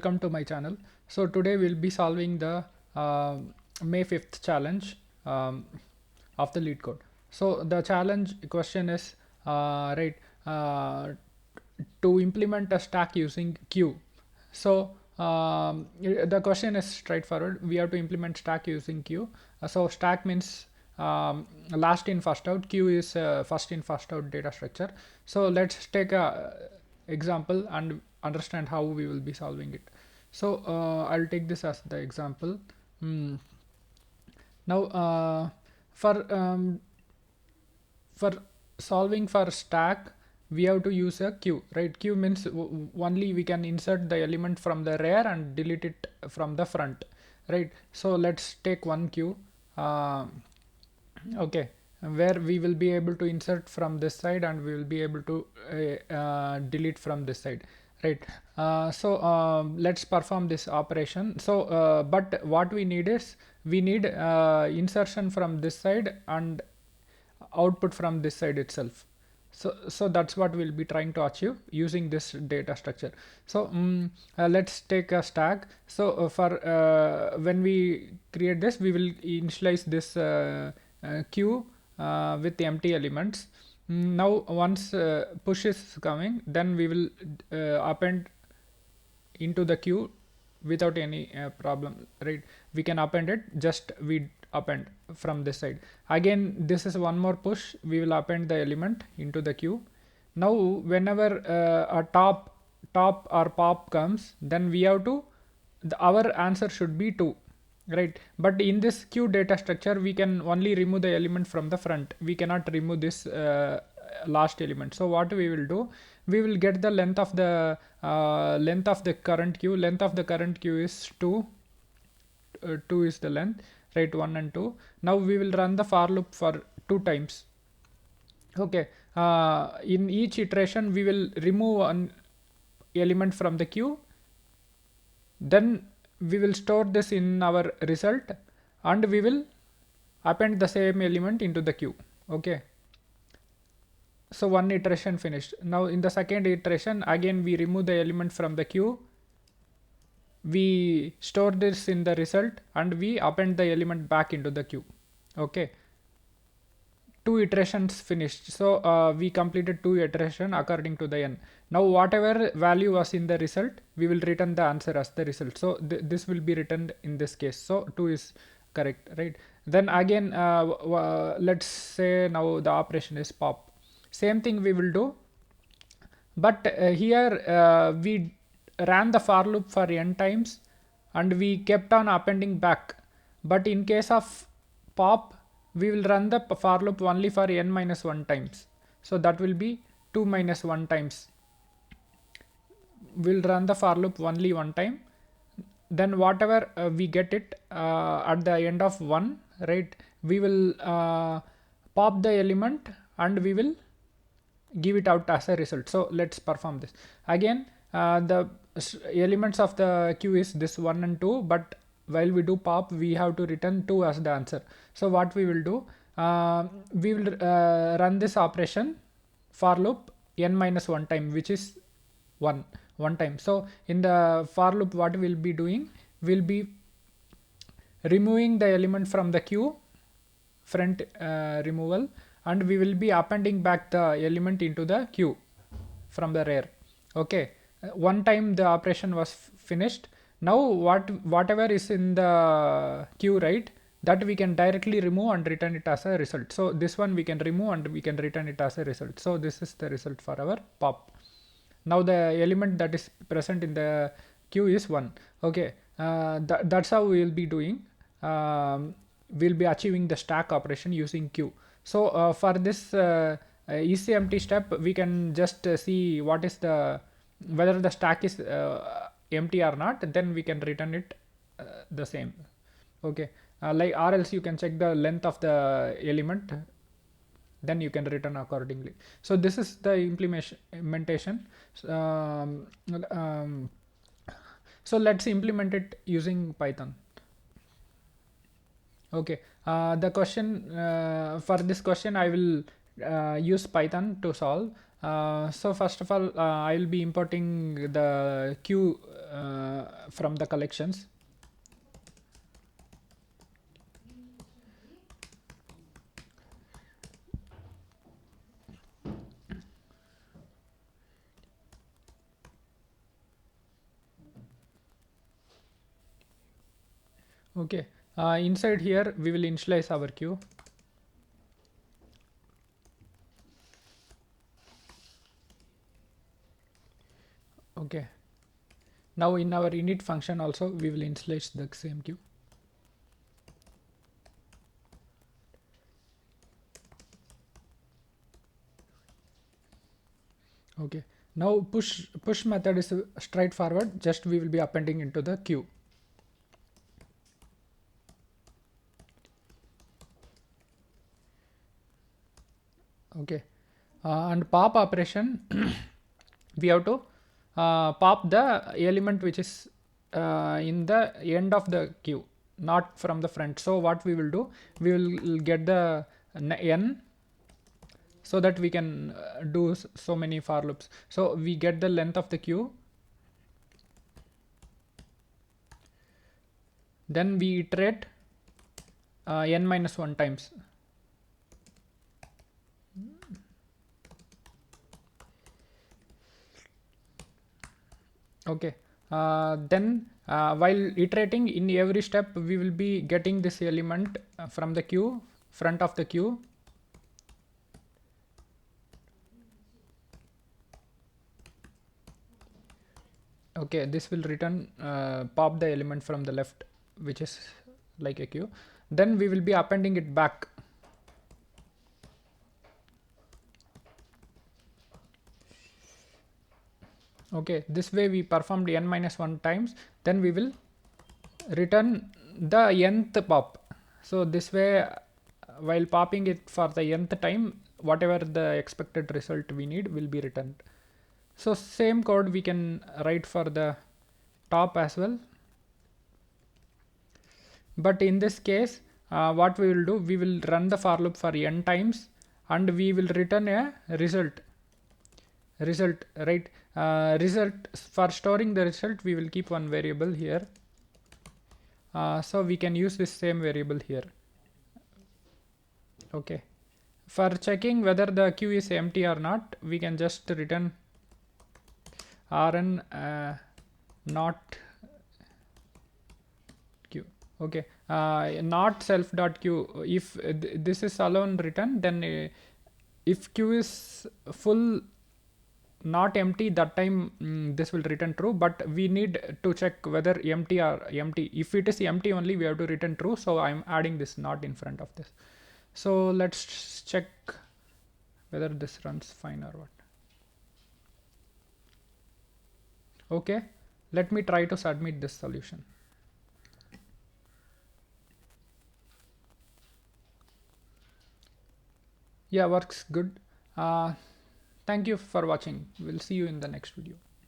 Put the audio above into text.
Welcome to my channel. So today we'll be solving the May 5th challenge of the LeetCode. So the challenge question is right to implement a stack using queue. So the question is straightforward. We have to implement stack using queue. So stack means last in first out. Queue is first in first out data structure. So let's take a example and understand how we will be solving it. So I'll take this as the example. Now for solving for stack, we have to use a queue, right? Queue means only we can insert the element from the rear and delete it from the front, right? So let's take one queue. Okay, where we will be able to insert from this side and we will be able to delete from this side, right? Let's perform this operation. So but what we need is we need insertion from this side and output from this side itself. So that's what we'll be trying to achieve using this data structure. So let's take a stack. So for when we create this, we will initialize this queue with empty elements. Now once push is coming, then we will append into the queue without any problem, right? We can append it, just we append from this side. Again, this is one more push, we will append the element into the queue. Now whenever a top or pop comes, then we have to our answer should be 2, right? But in this queue data structure, we can only remove the element from the front. We cannot remove this last element. So what we will do, we will get the length of the current queue. Length of the current queue is 2. 2 is the length, right? 1 and 2. Now we will run the for loop for 2 times. Okay, in each iteration we will remove one element from the queue, then we will store this in our result and we will append the same element into the queue. Okay, so one iteration finished. Now in the second iteration, again we remove the element from the queue, we store this in the result and we append the element back into the queue. Okay, 2 iterations finished. So we completed 2 iteration according to the n. Now whatever value was in the result, we will return the answer as the result. So this will be returned in this case. So 2 is correct, right? Then again let's say now the operation is pop. Same thing we will do, but here we ran the for loop for n times and we kept on appending back. But in case of pop, we will run the for loop only for n minus 1 times. So that will be 2 minus 1 times. We'll run the for loop only 1 time. Then whatever we get it at the end of 1, right? We will pop the element and we will give it out as a result. So let's perform this again. The elements of the queue is this 1 and 2, but while we do pop, we have to return 2 as the answer. So what we will do, we will run this operation for loop n minus 1 time, which is 1 time. So in the for loop, what we'll be doing, we'll be removing the element from the queue, front removal, and we will be appending back the element into the queue from the rear. Okay, 1 time the operation was finished. Now whatever is in the queue, right, that we can directly remove and return it as a result. So this one we can remove and we can return it as a result. So this is the result for our pop. Now the element that is present in the queue is 1. Okay, that's how we will be doing. We'll be achieving the stack operation using queue. So for this ECMT step, we can just see what is the whether the stack is empty or not, then we can return it the same. Okay, like, or else you can check the length of the element, then you can return accordingly. So this is the implementation. So let's implement it using Python. Okay, the question for this question I will use Python to solve. So first of all, I'll be importing the queue from the collections. Okay, inside here we will initialize our queue. Okay, now in our init function also we will initialize the same queue. Okay, now push method is straightforward, just we will be appending into the queue. Okay, and pop operation we have to pop the element which is in the end of the queue, not from the front. So what we will do, we will get the n so that we can do so many for loops. So we get the length of the queue, then we iterate n minus 1 times. Okay, then while iterating in every step we will be getting this element from the queue, front of the queue. Okay, this will return pop the element from the left which is like a queue, then we will be appending it back. Okay, this way we performed n minus 1 times, then we will return the nth pop. So this way while popping it for the nth time, whatever the expected result we need will be returned. So same code we can write for the top as well, but in this case what we will do, we will run the for loop for n times and we will return a result, right? Result, for storing the result we will keep one variable here, so we can use this same variable here. Okay, for checking whether the queue is empty or not, we can just return rn not queue. Okay, not self dot queue. If this is alone written, then if queue is full not empty, that time this will return true, but we need to check whether empty or empty. If it is empty only, we have to return true, so I'm adding this not in front of this. So let's check whether this runs fine or what. Okay, let me try to submit this solution. Yeah, works good. Thank you for watching. We'll see you in the next video.